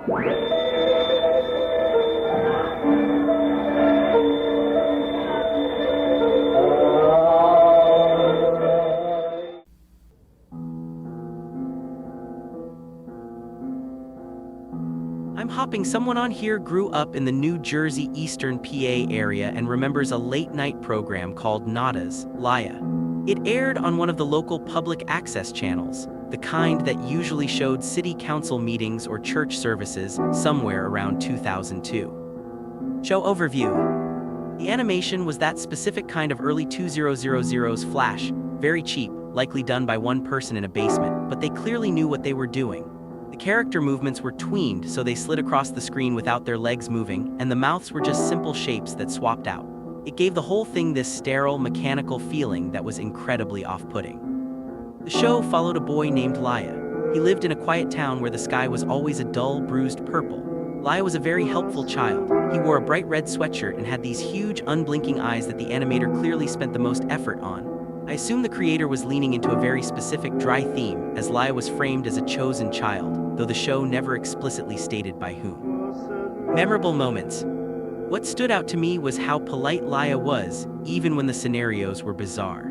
I'm hopping. Someone on here grew up in the New Jersey Eastern PA area and remembers a late-night program called Natas, Liah. It aired on one of the local public access channels, the kind that usually showed city council meetings or church services somewhere around 2002. Show overview. The animation was that specific kind of early 2000s flash, very cheap, likely done by one person in a basement, but they clearly knew what they were doing. The character movements were tweened so they slid across the screen without their legs moving, and the mouths were just simple shapes that swapped out. It gave the whole thing this sterile, mechanical feeling that was incredibly off-putting. The show followed a boy named Liah. He lived in a quiet town where the sky was always a dull, bruised purple. Liah was a very helpful child. He wore a bright red sweatshirt and had these huge, unblinking eyes that the animator clearly spent the most effort on. I assume the creator was leaning into a very specific dry theme, as Liah was framed as a chosen child, though the show never explicitly stated by whom. Memorable moments. What stood out to me was how polite Liah was, even when the scenarios were bizarre.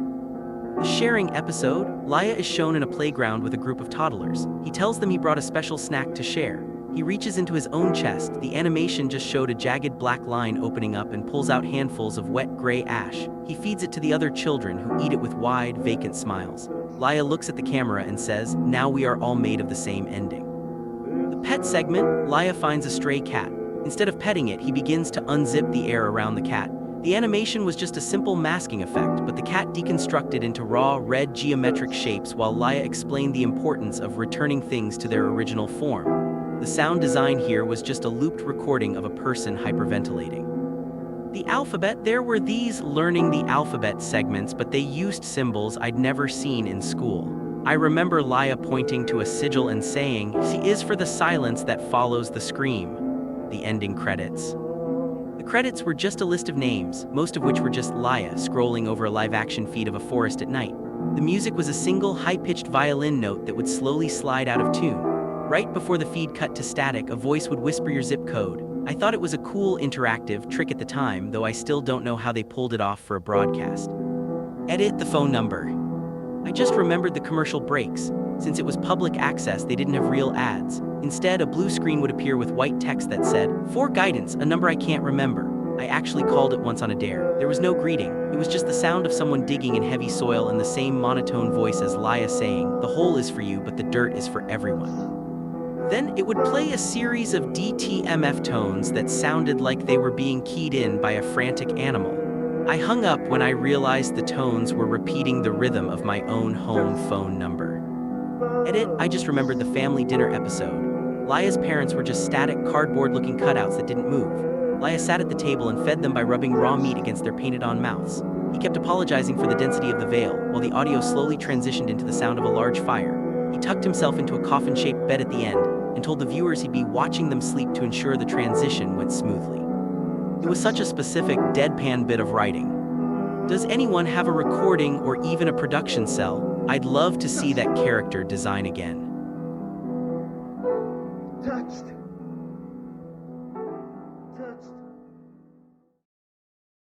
The sharing episode, Liah is shown in a playground with a group of toddlers. He tells them he brought a special snack to share. He reaches into his own chest. The animation just showed a jagged black line opening up and pulls out handfuls of wet gray ash. He feeds it to the other children who eat it with wide, vacant smiles. Liah looks at the camera and says, "Now we are all made of the same ending." The pet segment, Liah finds a stray cat. Instead of petting it, he begins to unzip the air around the cat. The animation was just a simple masking effect, but the cat deconstructed into raw, red geometric shapes while Liah explained the importance of returning things to their original form. The sound design here was just a looped recording of a person hyperventilating. The alphabet, there were these learning the alphabet segments, but they used symbols I'd never seen in school. I remember Liah pointing to a sigil and saying, "C is for the silence that follows the scream." The ending credits. The credits were just a list of names, most of which were just Liah scrolling over a live-action feed of a forest at night. The music was a single high-pitched violin note that would slowly slide out of tune. Right before the feed cut to static, a voice would whisper your zip code. I thought it was a cool, interactive trick at the time, though I still don't know how they pulled it off for a broadcast. Edit the phone number. I just remembered the commercial breaks. Since it was public access, they didn't have real ads. Instead, a blue screen would appear with white text that said, "For guidance, a number I can't remember." I actually called it once on a dare. There was no greeting. It was just the sound of someone digging in heavy soil and the same monotone voice as Liah saying, "The hole is for you, but the dirt is for everyone." Then it would play a series of DTMF tones that sounded like they were being keyed in by a frantic animal. I hung up when I realized the tones were repeating the rhythm of my own home phone number. Edit, I just remembered the family dinner episode. Liah's parents were just static, cardboard-looking cutouts that didn't move. Liah sat at the table and fed them by rubbing raw meat against their painted-on mouths. He kept apologizing for the density of the veil, while the audio slowly transitioned into the sound of a large fire. He tucked himself into a coffin-shaped bed at the end, and told the viewers he'd be watching them sleep to ensure the transition went smoothly. It was such a specific, deadpan bit of writing. Does anyone have a recording or even a production cell? I'd love to see that character design again.